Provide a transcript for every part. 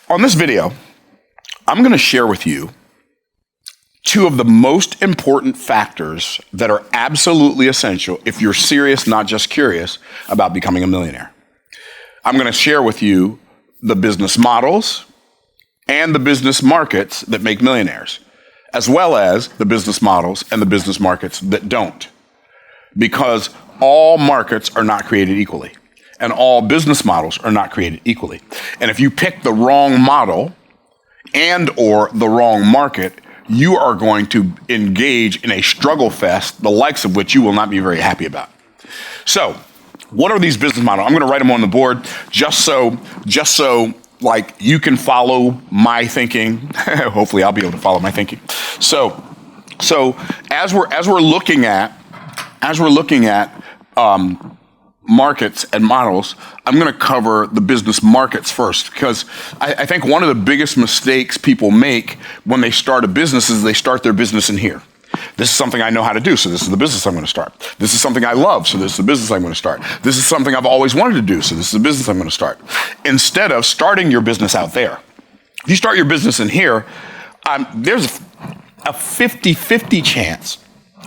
On this video, I'm going to share with you two of the most important factors that are absolutely essential if you're serious, not just curious, about becoming a millionaire. I'm going to share with you the business models and the business markets that make millionaires, as well as the business models and the business markets that don't. Because all markets are not created equally, and all business models are not created equally. And if you pick the wrong model and or the wrong market, you are going to engage in a struggle fest, the likes of which you will not be very happy about. So, what are these business models? I'm going to write them on the board just so like you can follow my thinking. Hopefully, I'll be able to follow my thinking. So as we're looking at markets and models, I'm going to cover the business markets first, because I think one of the biggest mistakes people make when they start a business is they start their business in here. This is something I know how to do, so this is the business I'm going to start. This is something I love, so this is the business I'm going to start. This is something I've always wanted to do, so this is the business I'm going to start. Instead of starting your business out there. If you start your business in here, there's a 50-50 chance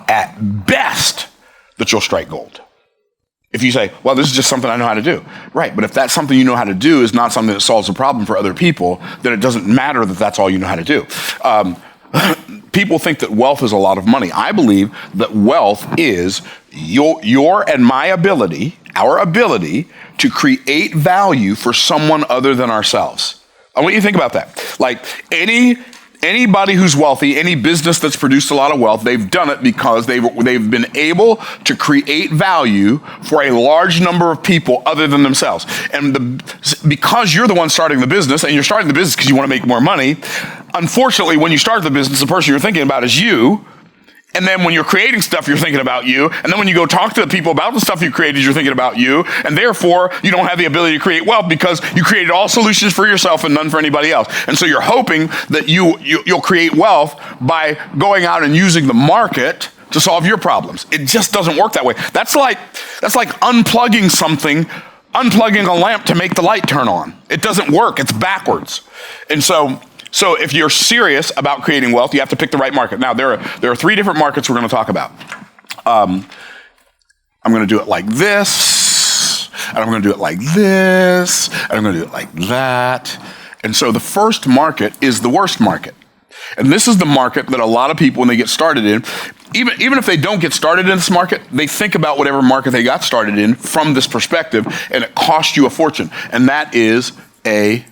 at best that you'll strike gold. If you say, well, this is just something I know how to do. Right, but if that's something you know how to do is not something that solves a problem for other people, then it doesn't matter that that's all you know how to do. People think that wealth is a lot of money. I believe that wealth is your and my ability, our ability to create value for someone other than ourselves. I want you to think about that. Like anybody who's wealthy, any business that's produced a lot of wealth, they've done it because they've been able to create value for a large number of people other than themselves. And because you're the one starting the business, and you're starting the business because you want to make more money, unfortunately, when you start the business, the person you're thinking about is you. And then when you're creating stuff, you're thinking about you. And then when you go talk to the people about the stuff you created, you're thinking about you. And therefore, you don't have the ability to create wealth because you created all solutions for yourself and none for anybody else. And so you're hoping that you'll create wealth by going out and using the market to solve your problems. It just doesn't work that way. That's like unplugging something, unplugging a lamp to make the light turn on. It doesn't work. It's backwards. And so if you're serious about creating wealth, you have to pick the right market. Now, there are three different markets we're going to talk about. I'm going to do it like this, and I'm going to do it like this, and I'm going to do it like that. And so the first market is the worst market. And this is the market that a lot of people, when they get started in, even if they don't get started in this market, they think about whatever market they got started in from this perspective, and it costs you a fortune. And that is a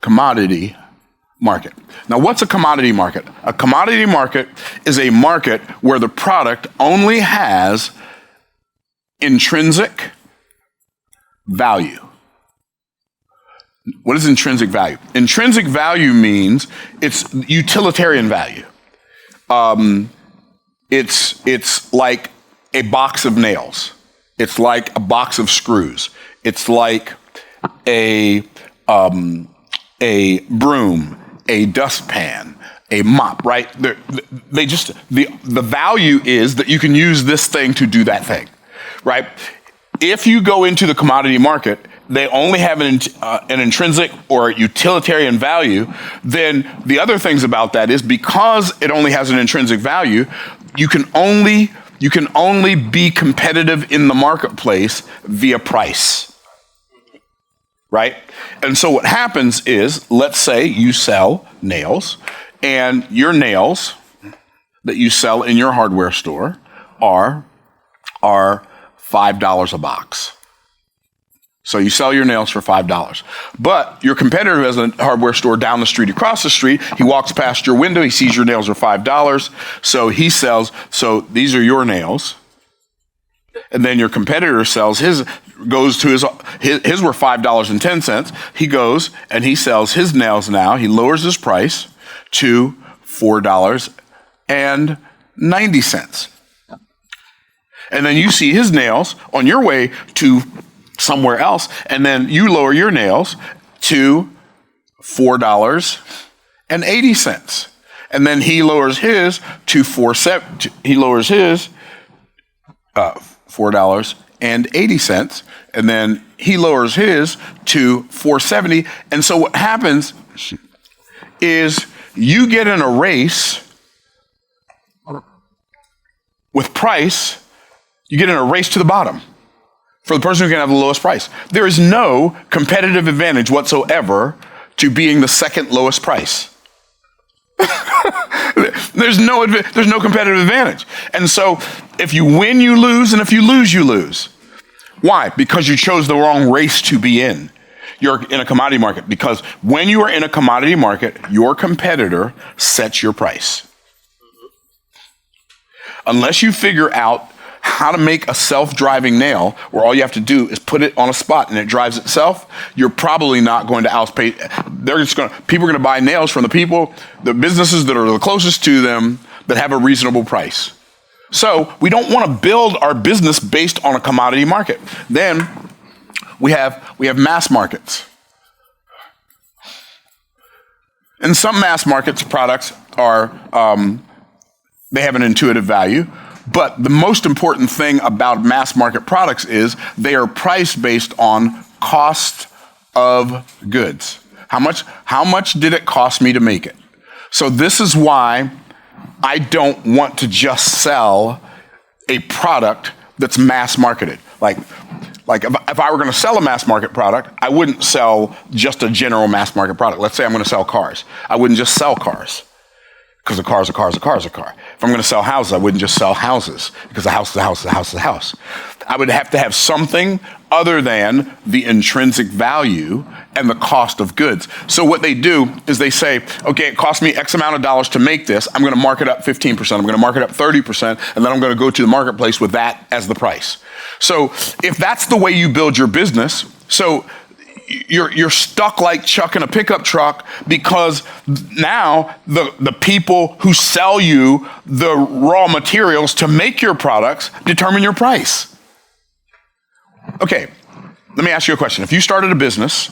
commodity market. Now, what's a commodity market? A commodity market is a market where the product only has intrinsic value. What is intrinsic value? Intrinsic value means it's utilitarian value. It's like a box of nails. It's like a box of screws. It's like a broom, a dustpan, a mop, right? The value is that you can use this thing to do that thing, right? If you go into the commodity market, they only have an intrinsic or utilitarian value, then the other things about that is because it only has an intrinsic value, you can only be competitive in the marketplace via price. Right? And so what happens is, let's say you sell nails, and your nails that you sell in your hardware store are $5 a box. So you sell your nails for $5. But your competitor has a hardware store down the street, across the street. He walks past your window, he sees your nails are $5. So he sells, so these are your nails. And then your competitor sells goes to his were $5.10. He goes and he sells his nails now. He lowers his price to $4.90. And then you see his nails on your way to somewhere else, and then you lower your nails to $4.80. And then he lowers his to $4.70. $4.80, and then he lowers his to $4.70. And so what happens is you get in a race with price, you get in a race to the bottom for the person who can have the lowest price. There is no competitive advantage whatsoever to being the second lowest price. There's no competitive advantage. And so if you win, you lose, and if you lose, you lose. Why? Because you chose the wrong race to be in. You're in a commodity market, because when you are in a commodity market, your competitor sets your price. Unless you figure out how to make a self-driving nail where all you have to do is put it on a spot and it drives itself, you're probably not going to outpay. People are going to buy nails from the businesses that are the closest to them that have a reasonable price. So we don't want to build our business based on a commodity market. Then we have mass markets. And some mass markets products are, they have an intuitive value. But the most important thing about mass market products is they are priced based on cost of goods. How much did it cost me to make it? So this is why I don't want to just sell a product that's mass marketed. Like if I were going to sell a mass market product, I wouldn't sell just a general mass market product. Let's say I'm going to sell cars. I wouldn't just sell cars, because a car is a car is a car is a car. If I'm going to sell houses, I wouldn't just sell houses, because a house is a house is a house is a house. I would have to have something other than the intrinsic value and the cost of goods. So what they do is they say, okay, it cost me X amount of dollars to make this. I'm going to mark it up 15%. I'm going to mark it up 30%. And then I'm going to go to the marketplace with that as the price. So if that's the way you build your business, so you're stuck like Chuck in a pickup truck, because now the people who sell you the raw materials to make your products determine your price. Okay, let me ask you a question. If you started a business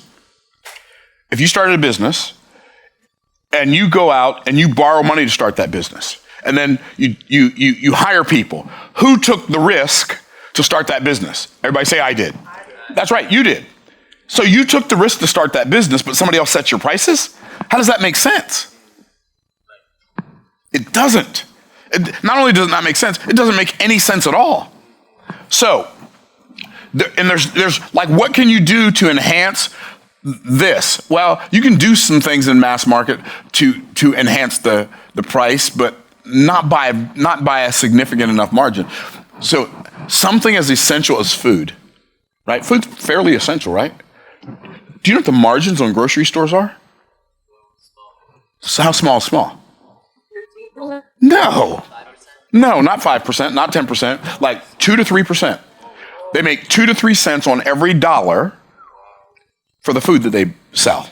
and you go out and you borrow money to start that business, and then you hire people, who took the risk to start that business? Everybody say, I did. That's right, you did. So you took the risk to start that business, but somebody else set your prices? How does that make sense? It doesn't. Not only does it not make sense, it doesn't make any sense at all. So, there's like, what can you do to enhance this? Well, you can do some things in mass market to enhance the price, but not by a significant enough margin. So something as essential as food, right? Food's fairly essential, right? Do you know what the margins on grocery stores are? So how small is small? No, not 5%, not 10%, like 2 to 3%. They make 2 to 3 cents on every dollar for the food that they sell.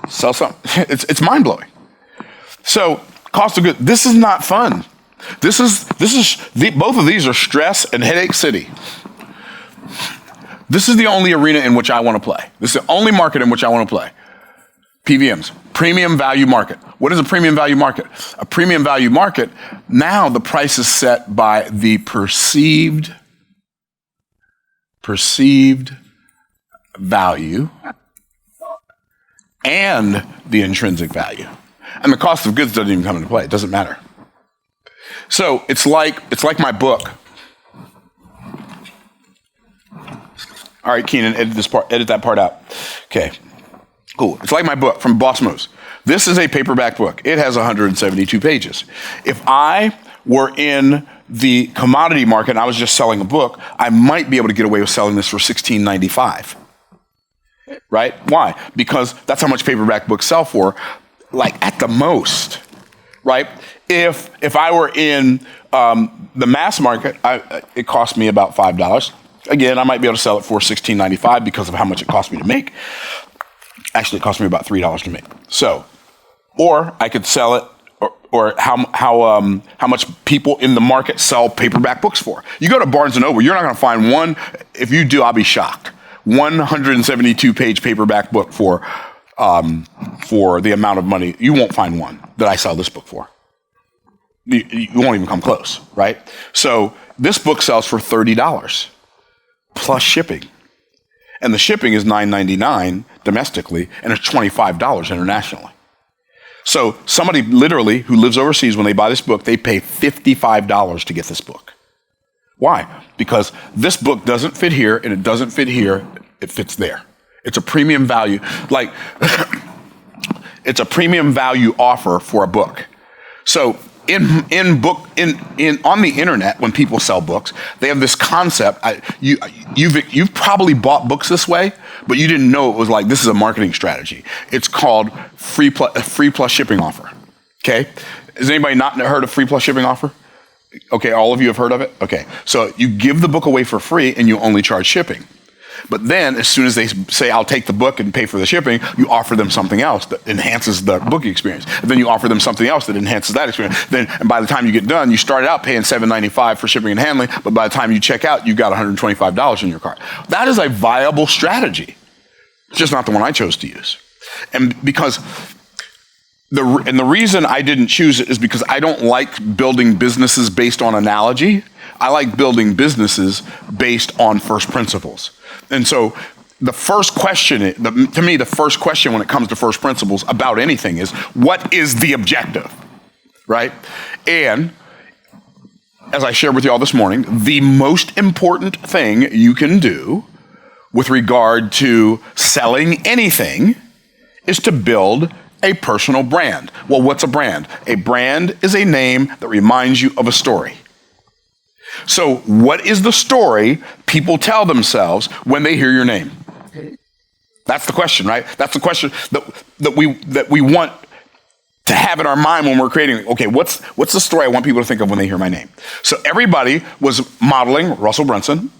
Sell something. It's mind-blowing. So cost of goods, this is not fun. Both of these are stress and headache city. This is the only arena in which I want to play. This is the only market in which I want to play. PVMs, premium value market. What is a premium value market? A premium value market, now the price is set by the perceived value and the intrinsic value. And the cost of goods doesn't even come into play. It doesn't matter. So it's like my book. All right, Keenan, edit that part out. Okay, cool. It's like my book from Boss Moves. This is a paperback book. It has 172 pages. If I were in the commodity market and I was just selling a book, I might be able to get away with selling this for $16.95. Right? Why? Because that's how much paperback books sell for, like at the most. Right? If I were in the mass market, it cost me about $5. Again, I might be able to sell it for $16.95 because of how much it cost me to make. Actually, it cost me about $3 to make. So, or I could sell it, or how much people in the market sell paperback books for. You go to Barnes & Noble, you're not going to find one. If you do, I'll be shocked. 172-page paperback book for the amount of money. You won't find one that I sell this book for. You won't even come close, right? So This book sells for $30 plus shipping. And the shipping is $9.99 domestically, and it's $25 internationally. So somebody literally who lives overseas, when they buy this book, they pay $55 to get this book. Why? Because this book doesn't fit here, and it doesn't fit here, it fits there. It's a premium value, like it's a premium value offer for a book. So on the internet, when people sell books, they have this concept. You've probably bought books this way, but you didn't know it was like, this is a marketing strategy. It's called free plus shipping offer. Okay, has anybody not heard of free plus shipping offer? Okay, all of you have heard of it. Okay, so you give the book away for free and you only charge shipping. But then as soon as they say, I'll take the book and pay for the shipping, you offer them something else that enhances the book experience. And then you offer them something else that enhances that experience. And by the time you get done, you started out paying $7.95 for shipping and handling, but by the time you check out, you got $125 in your cart. That is a viable strategy. It's just not the one I chose to use. And because the reason I didn't choose it is because I don't like building businesses based on analogy. I like building businesses based on first principles. And so the first question, to me, the first question when it comes to first principles about anything is, what is the objective, right? And as I shared with you all this morning, the most important thing you can do with regard to selling anything is to build a personal brand. Well, what's a brand? A brand is a name that reminds you of a story. So what is the story people tell themselves when they hear your name? That's the question, right? That's the question that we want to have in our mind when we're creating. Okay, what's the story I want people to think of when they hear my name? So everybody was modeling Russell Brunson.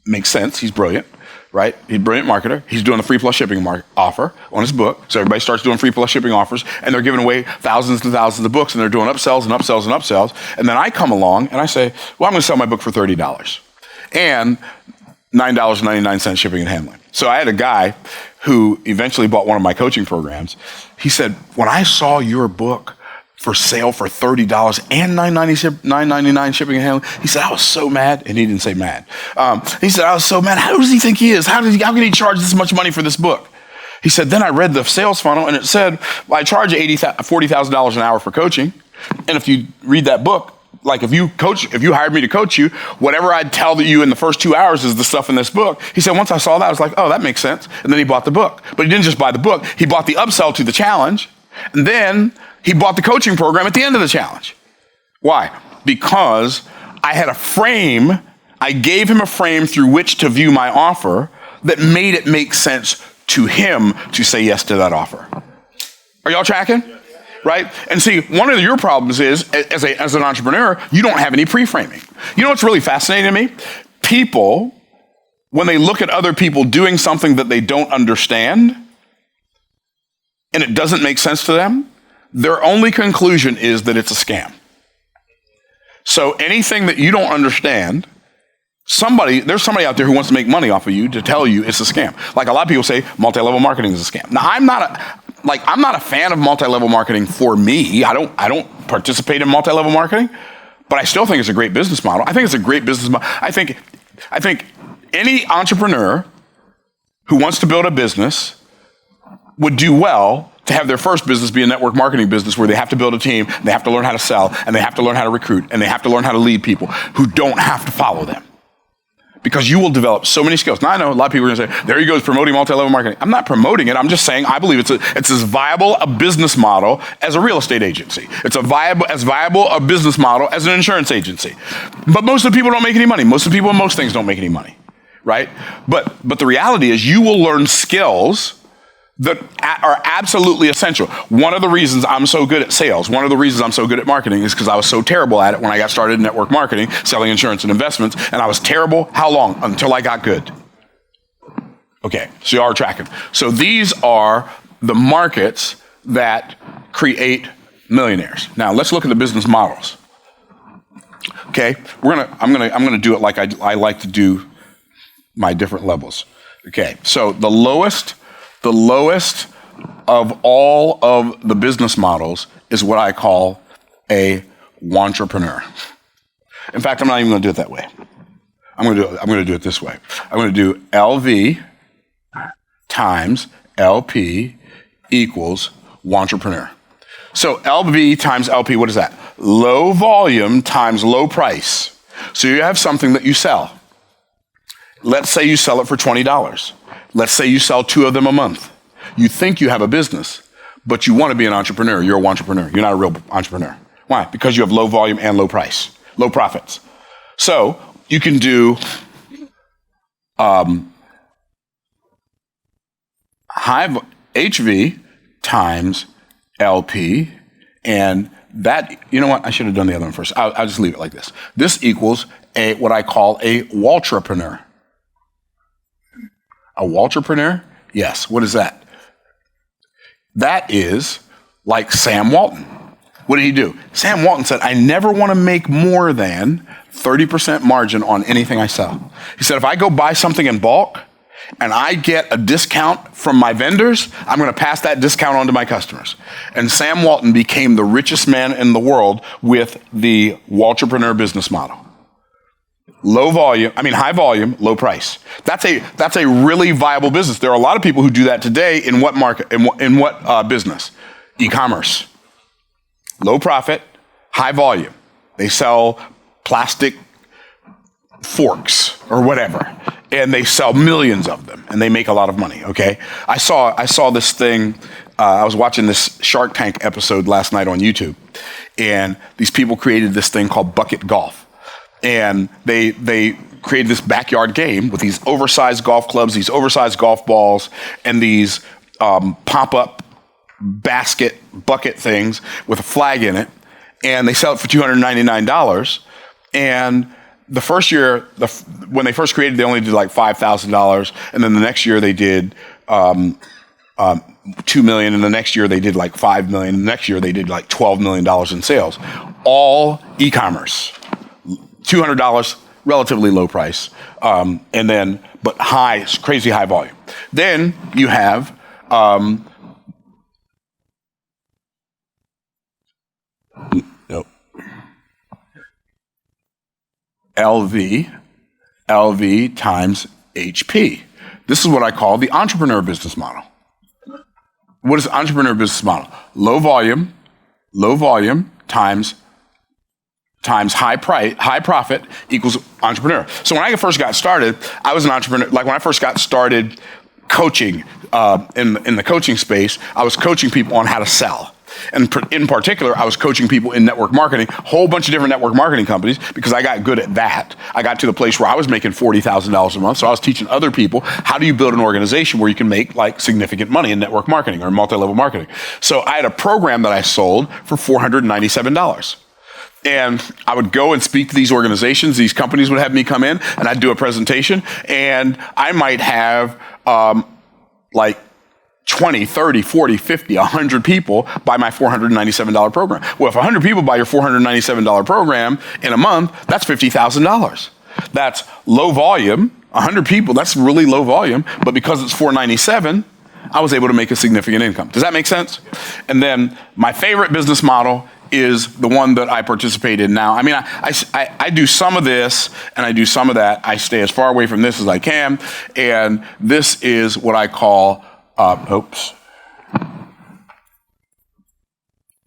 Makes sense. He's brilliant, right? He's a brilliant marketer. He's doing the free plus shipping offer on his book. So everybody starts doing free plus shipping offers, and they're giving away thousands and thousands of books, and they're doing upsells and upsells and upsells. And then I come along and I say, well, I'm going to sell my book for $30 and $9.99 shipping and handling. So I had a guy who eventually bought one of my coaching programs. He said, when I saw your book for sale for $30 and $9.99 shipping and handling, he said, I was so mad. And he didn't say mad. He said, I was so mad. How does he think he is? How can he charge this much money for this book? He said, then I read the sales funnel and it said, well, I charge $40,000 an hour for coaching. And if you read that book, like if you hired me to coach you, whatever I'd tell you in the first 2 hours is the stuff in this book. He said, once I saw that, I was like, oh, that makes sense. And then he bought the book. But he didn't just buy the book. He bought the upsell to the challenge. And then he bought the coaching program at the end of the challenge. Why? Because I had a frame. I gave him a frame through which to view my offer that made it make sense to him to say yes to that offer. Are y'all tracking? Right? And see, one of your problems is, as an entrepreneur, you don't have any pre-framing. You know what's really fascinating to me? People, when they look at other people doing something that they don't understand, and it doesn't make sense to them, their only conclusion is that it's a scam. So anything that you don't understand, there's somebody out there who wants to make money off of you to tell you it's a scam. Like a lot of people say multi-level marketing is a scam. Now, I'm not a fan of multi-level marketing for me. I don't participate in multi-level marketing, but I still think it's a great business model. I think it's a great business model. I think any entrepreneur who wants to build a business would do well to have their first business be a network marketing business where they have to build a team, they have to learn how to sell, and they have to learn how to recruit, and they have to learn how to lead people who don't have to follow them. Because you will develop so many skills. Now, I know a lot of people are going to say, there he goes promoting multi-level marketing. I'm not promoting it. I'm just saying I believe it's as viable a business model as a real estate agency. It's as viable a business model as an insurance agency. But most of the people don't make any money. Most of the people in most things don't make any money, right? But the reality is you will learn skills that are absolutely essential. One of the reasons I'm so good at sales, one of the reasons I'm so good at marketing is because I was so terrible at it when I got started in network marketing, selling insurance and investments, and I was terrible, how long? Until I got good. Okay, so you are tracking. So these are the markets that create millionaires. Now let's look at the business models. Okay, I'm gonna do it like I like to do my different levels. Okay, so the lowest of all of the business models is what I call a wantrepreneur. In fact, I'm not even going to do it that way. I'm going to do it this way. I'm going to do LV times LP equals entrepreneur. So LV times LP, what is that? Low volume times low price. So you have something that you sell. Let's say you sell it for $20. Let's say you sell 2 of them a month. You think you have a business, but you want to be an entrepreneur. You're an entrepreneur. You're not a real entrepreneur. Why? Because you have low volume and low price, low profits. So you can do HV times LP, and that, you know what? I should have done the other one first. I'll just leave it like this. This equals what I call a Waltrepreneur. A Waltrepreneur? Yes. What is that? That is like Sam Walton. What did he do? Sam Walton said, I never want to make more than 30% margin on anything I sell. He said, if I go buy something in bulk and I get a discount from my vendors, I'm going to pass that discount on to my customers. And Sam Walton became the richest man in the world with the Waltrepreneur business model. High volume, low price. That's a really viable business. There are a lot of people who do that today in what market, in what business? E-commerce. Low profit, high volume. They sell plastic forks or whatever, and they sell millions of them, and they make a lot of money, okay? I saw this thing, I was watching this Shark Tank episode last night on YouTube, and these people created this thing called bucket golf. And they created this backyard game with these oversized golf clubs, these oversized golf balls, and these pop-up bucket things with a flag in it. And they sell it for $299. And the first year, when they first created, they only did like $5,000. And then the next year they did $2 million. And the next year they did like $5 million. And the next year they did like $12 million in sales. All e-commerce. $200, relatively low price, but crazy high volume. Then you have LV times HP. This is what I call the entrepreneur business model. What is the entrepreneur business model? Low volume times high profit equals entrepreneur. So when I first got started, I was an entrepreneur. Like when I first got started coaching in the coaching space, I was coaching people on how to sell. And in particular, I was coaching people in network marketing, a whole bunch of different network marketing companies, because I got good at that. I got to the place where I was making $40,000 a month. So I was teaching other people, how do you build an organization where you can make like significant money in network marketing or multi-level marketing? So I had a program that I sold for $497. And I would go and speak to these organizations. These companies would have me come in, and I'd do a presentation. And I might have like 20, 30, 40, 50, 100 people buy my $497 program. Well, if 100 people buy your $497 program in a month, that's $50,000. That's low volume. 100 people, that's really low volume. But because it's $497, I was able to make a significant income. Does that make sense? And then my favorite business model is the one that I participate in now. I mean, I do some of this and I do some of that. I stay as far away from this as I can. And this is what I call,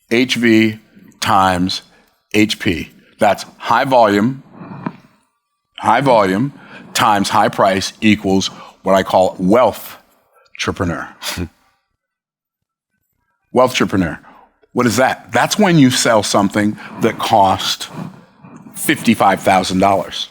HV times HP. That's high volume times high price equals what I call wealth-trepreneur. Wealth-trepreneur. What is that? That's when you sell something that cost $55,000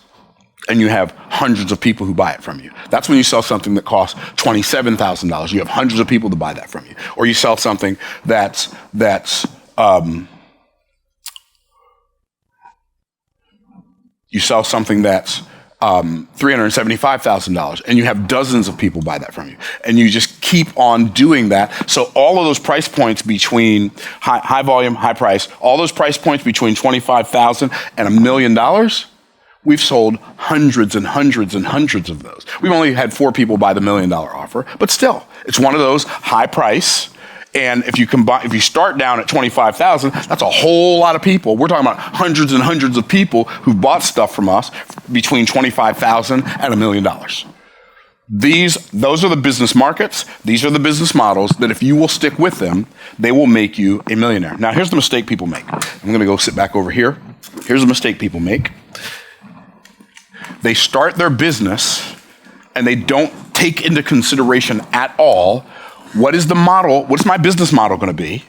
and you have hundreds of people who buy it from you. That's when you sell something that costs $27,000. You have hundreds of people to buy that from you. Or you sell something that's $375,000 and you have dozens of people buy that from you. And you just keep on doing that. So all of those price points between high volume, high price, all those price points between $25,000 and $1 million, we've sold hundreds and hundreds and hundreds of those. We've only had 4 people buy the $1 million offer, but still, it's one of those high price And if you start down at 25,000, that's a whole lot of people. We're talking about hundreds and hundreds of people who bought stuff from us between 25,000 and $1 million. Those are the business markets. These are the business models that if you will stick with them, they will make you a millionaire. Now, here's the mistake people make. I'm going to go sit back over here. Here's the mistake people make. They start their business and they don't take into consideration at all what is the model, what's my business model going to be?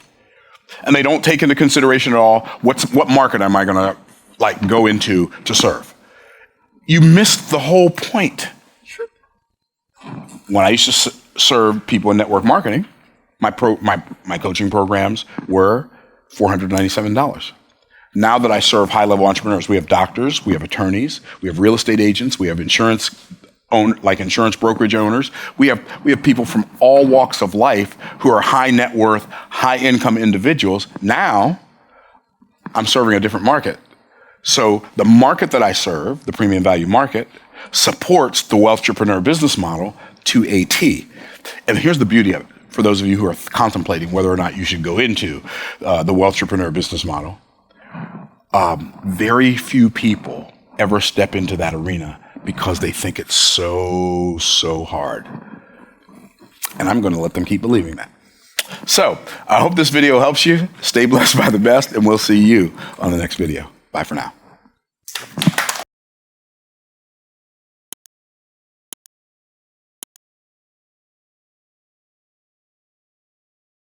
And they don't take into consideration at all what market am I going to go into to serve. You missed the whole point. When I used to serve people in network marketing, my coaching programs were $497. Now that I serve high-level entrepreneurs, we have doctors, we have attorneys, we have real estate agents, we have insurance brokerage owners. We have people from all walks of life who are high net worth, high income individuals. Now, I'm serving a different market. So the market that I serve, the premium value market, supports the Wealthtrepreneur business model to a T. And here's the beauty of it, for those of you who are contemplating whether or not you should go into the Wealthtrepreneur business model. Very few people ever step into that arena because they think it's so hard. And I'm going to let them keep believing that. So I hope this video helps you. Stay blessed by the best, and we'll see you on the next video. Bye for now.